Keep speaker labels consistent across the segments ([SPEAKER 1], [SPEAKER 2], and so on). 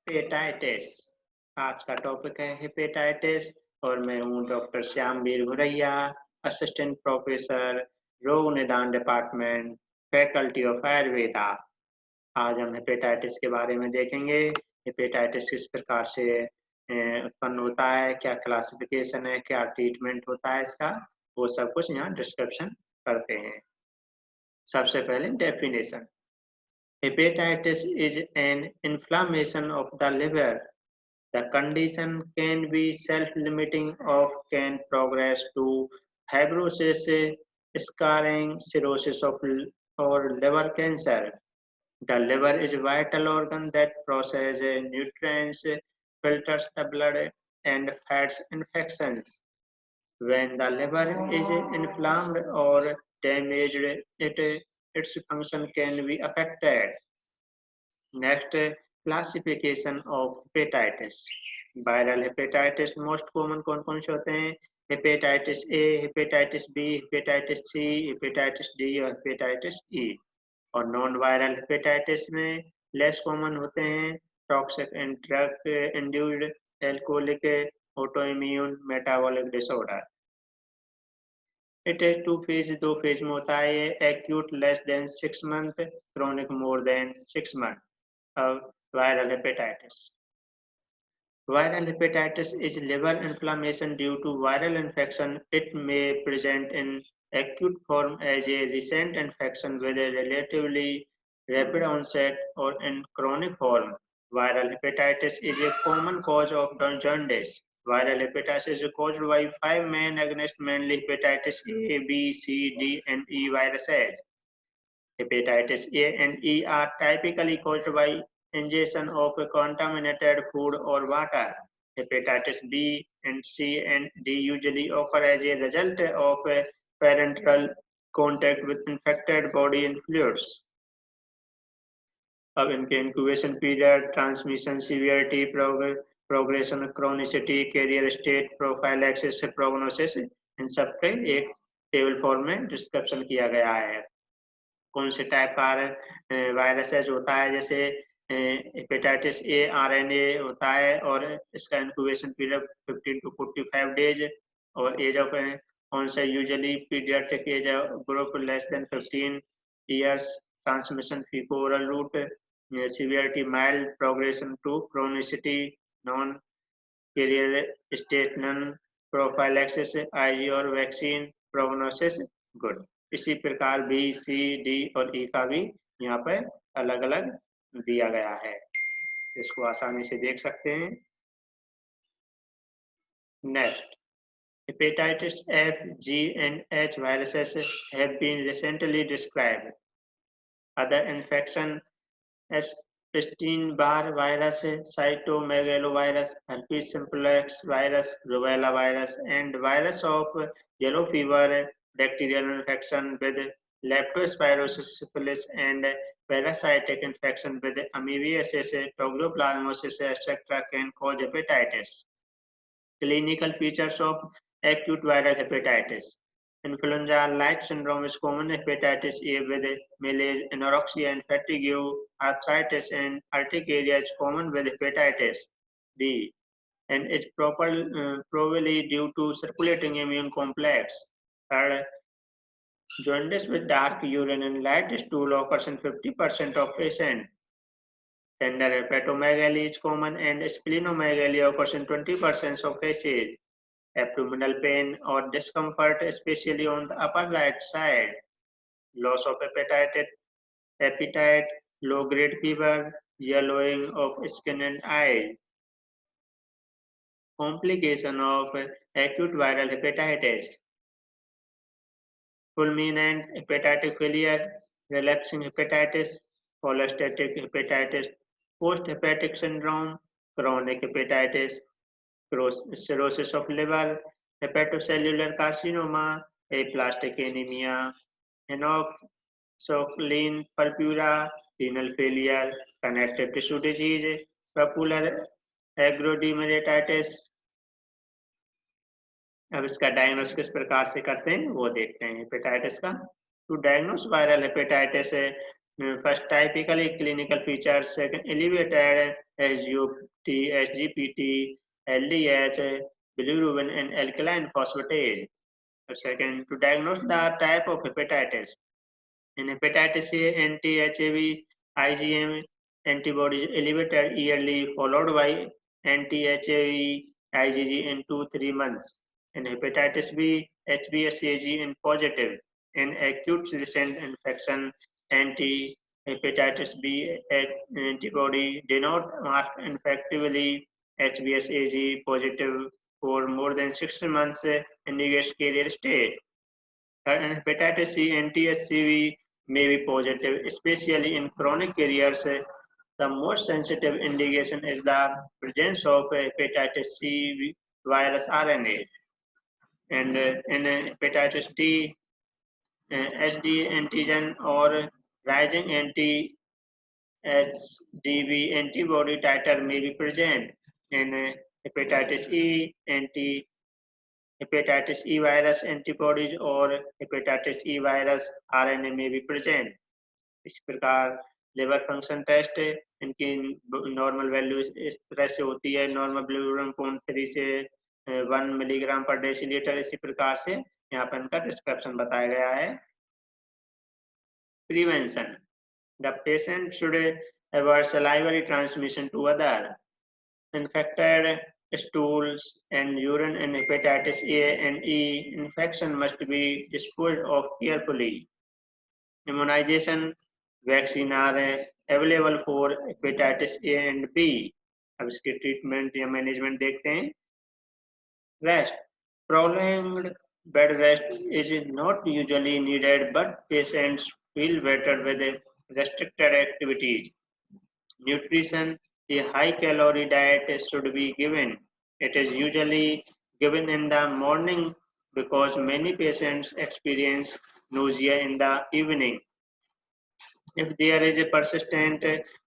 [SPEAKER 1] Hepatitis. आज का topic है हेपेटाइटिस और मैं हूँ doctor Shyamveer Ghuraiya, assistant professor, रोग निदान डिपार्टमेंट, फैकल्टी ऑफ आयुर्वेदा। आज हम हेपेटाइटिस के बारे में देखेंगे। हेपेटाइटिस किस प्रकार से उत्पन्न होता है, क्या क्लासिफिकेशन है, क्या ट्रीटमेंट होता है इसका, वो सब कुछ यहाँ डिस्क्रिप्शन करते हैं। सबसे पहले definition. Hepatitis is an inflammation of the liver. The condition can be self-limiting or can progress to fibrosis, scarring, cirrhosis of or liver cancer. The liver is a vital organ that processes nutrients, filters the blood, and fights infections. When the liver is inflamed or damaged, its function can be affected. Next, classification of hepatitis. Viral hepatitis most common कौन से होते हैं? Hepatitis A, hepatitis B, hepatitis C, hepatitis D और hepatitis E. और non viral hepatitis में less common होते हैं toxic and drug induced alcoholic autoimmune metabolic disorder. It is दो फेज में होता है ये। Acute less than 6 month, chronic more than 6 month of viral hepatitis. Viral hepatitis is liver inflammation due to viral infection. It may present in acute form as a recent infection with a relatively rapid onset or in chronic form. Viral hepatitis is a common cause of jaundice. Viral hepatitis is caused by 5 main agonist, mainly hepatitis A, B, C, D, and E viruses. Hepatitis A and E are typically caused by ingestion of contaminated food or water. Hepatitis B and C and D usually occur as a result of parenteral contact with infected body and fluids. अब इनके incubation period, transmission, severity, progression, chronicity, carrier state, prophylaxis, prognosis, इन सब के एक table form में description किया गया है। कौन से टाइप का वायरसेस होता है, जैसे हेपेटाइटिस ए आरएनए होता है और इसका इंक्यूबेशन पीरियड 15 to 45 डेज और age of onset usually pediatric age group less than 15 years, transmission faeco oral route, severity mild, progression to chronicity non, carrier state none, prophylaxis IG और vaccine, prognosis good. इसी प्रकार B, सी, D और ई का भी यहाँ पर अलग अलग दिया गया है, इसको आसानी से देख सकते हैं। Next, hepatitis F, G and H viruses have been recently described. Other infection Epstein-Barr virus, cytomegalovirus, herpes simplex virus, rubella virus, and virus of yellow fever, bacterial infection with leptospirosis, syphilis, and parasitic infection with amoebiasis, toxoplasmosis, etc. can cause hepatitis. Clinical features of acute viral hepatitis. Influenza-like syndrome is common. Hepatitis A with malaise, anorexia, and fatigue. Arthritis and urticaria is common with hepatitis B and is probably due to circulating immune complex. Third, jaundice with dark urine and light stool occurs in 50% of patients. Tender hepatomegaly is common and splenomegaly occurs in 20% of cases. Abdominal pain or discomfort, especially on the upper right side. Loss of appetite, low-grade fever, yellowing of skin and eyes. Complication of acute viral hepatitis. Fulminant hepatic failure, relapsing hepatitis, cholestatic hepatitis, post-hepatic syndrome, chronic hepatitis, cirrhosis of liver, hepatocellular carcinoma, aplastic anemia, enoxazoline purpura, renal failure, connective tissue disease, papular agglomerulonitis. अब इसका diagnose किस प्रकार से करते हैं वो देखते हैं हेपेटाइटिस का। To diagnose viral hepatitis First, typically clinical features. Second, elevated SGPT, LDH, bilirubin, and alkaline phosphatase. Second, to diagnose the type of hepatitis. In hepatitis A, anti-HAV, IgM antibodies elevated yearly, followed by anti-HAV, IgG in 2-3 months. In hepatitis B, HBsAg and positive. In acute recent infection, anti-hepatitis B antibody did not mark infectively HBsAg positive for more than 6 months indicates carrier state. And hepatitis C and THCV may be positive, especially in chronic carriers. The most sensitive indication is the presence of hepatitis C virus RNA. And in hepatitis D, HD antigen or rising anti-HDV antibody titer may be present. In hepatitis E, hepatitis E virus antibodies और hepatitis E virus RNA में भी present. इस प्रकार liver function test इनकी normal value इस तरह से होती है, नॉर्मल बिलिरुबिन 0.3 से 1 मिलीग्राम पर डेसीलीटर. इसी प्रकार से यहाँ पर इनका डिस्क्रिप्शन बताया गया है. Prevention. The patient should avoid salivary transmission to other. Infected stools and urine in hepatitis A and E infection must be disposed of carefully. Immunization vaccine are available for hepatitis A and B. अब इसके treatment या management देखते हैं. Rest. Prolonged bed rest is not usually needed, but patients feel better with restricted activities. Nutrition. A high-calorie diet should be given. It is usually given in the morning because many patients experience nausea in the evening. If there is a persistent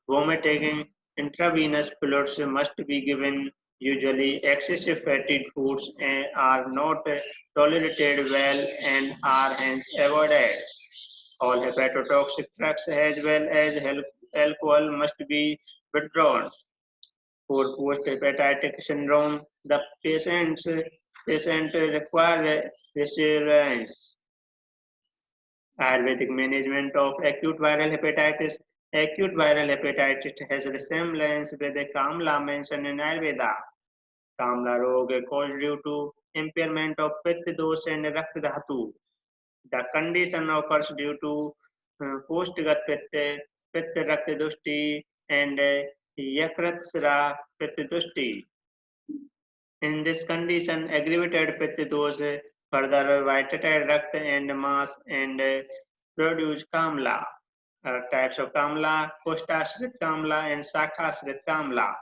[SPEAKER 1] vomiting, intravenous fluids must be given. Usually, excessive fatty foods are not tolerated well and are hence avoided. All hepatotoxic drugs as well as alcohol must be withdrawn. For post-hepatic syndrome, the patient requires resilience. Ayurvedic management of acute viral hepatitis. Acute viral hepatitis has resemblance with the Kamla mentioned in Ayurveda. Kamla roga caused due to impairment of Pitta dosha and Rakta dhatu. The condition occurs due to postgat Pitta, Pitta Rakta dushti and Yakratsra Pitta dushti. In this condition, aggravated Pitta dosha further vitiated Rakta and mass and produce Kamla. Types of Kamla, Koshtasrit Kamla and Shakhasrit Kamla.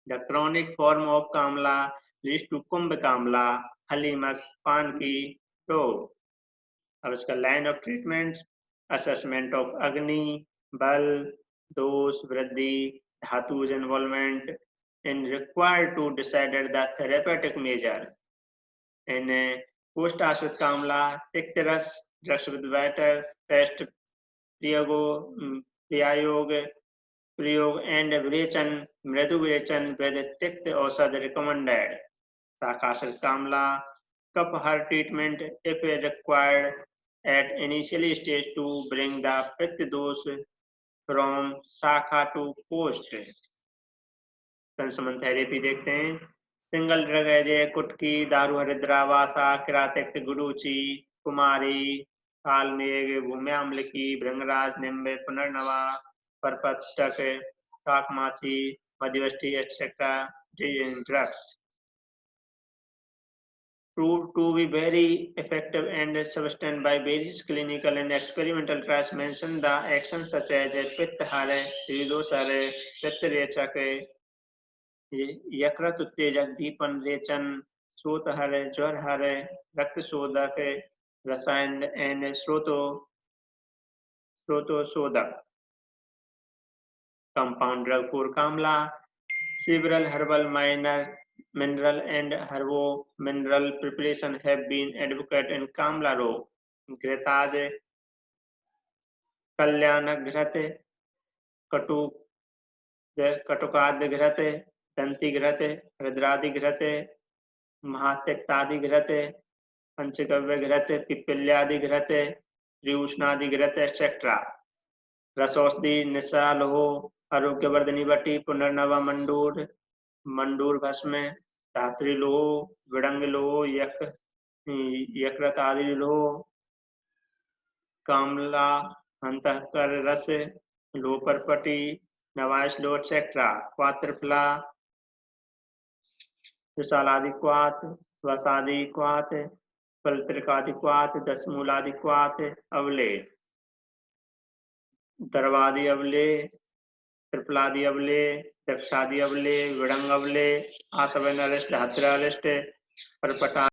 [SPEAKER 1] The chronic form of Kamla leads to Kumbh Kamla, Halimak, Panki, Rog. अब इसका line of treatments, assessment of Agni, Bal, dose, Vriddhi, Dhatu's involvement, and required to decide the therapeutic measure. In post-Ashrit Kamla, Tiktaras, drugs with water, test, Priyog, and Virechan, Mridu Virechan with Tikt Ausad recommended. Shakashrit Kamla, Kapahar treatment if required at initially stage to bring the Pitta dose from Shakha to post. Consumer therapy देखते हैं. Single drug है कुटकी, दारू हरिद्रा, वासा, किरातिक, गुरुची, कुमारी, कालमेघ, भूम्यामलकी, भृंगराज, निम्ब, पुनर्नवा, परपतक, काकमाची, मध्यवष्टि, etc. drugs. Proved to be very effective and substantiated by various clinical and experimental trials mention the actions such as Pitta Hare, Hridos Hare, Pitta Rechak, Yakrat Uttejak, Deepan Rechan, Srota Hare, Jwar Hare, Rakta Sodak, Rasayan and Sroto Sodak. Compound drug for Kamla, several herbal mineral and herbo mineral preparation have been advocated in Kamla row. Gretage कल्याण घृत कटुकाद्य घृत दंती घृत रुद्रादि घृत महात्यक्तादि घृत पंचगव्य घृत पिप्पल्यादि घृत त्रिउष्णादि घृत etcetera. रसौषधि निशा लोह आरोग्यवर्धनी बटी पुनर्नवा मंडूर भस्म धात्री लोह विडंग लोह यकृतादि लोह कामला अंतःकर रस लोह परपटी नवाइश लोह एक्सेट्रा। क्वात्रफला विशालादिक्वात वसादिक्वात फलत्रिकादिक्वात दशमूलादिक्वात अवले दरवादी अवले त्रिपलादि अवले दक्षादि अवले विडंग अवले आसवन अरिष्ट धात्र अरिष्ट परपटा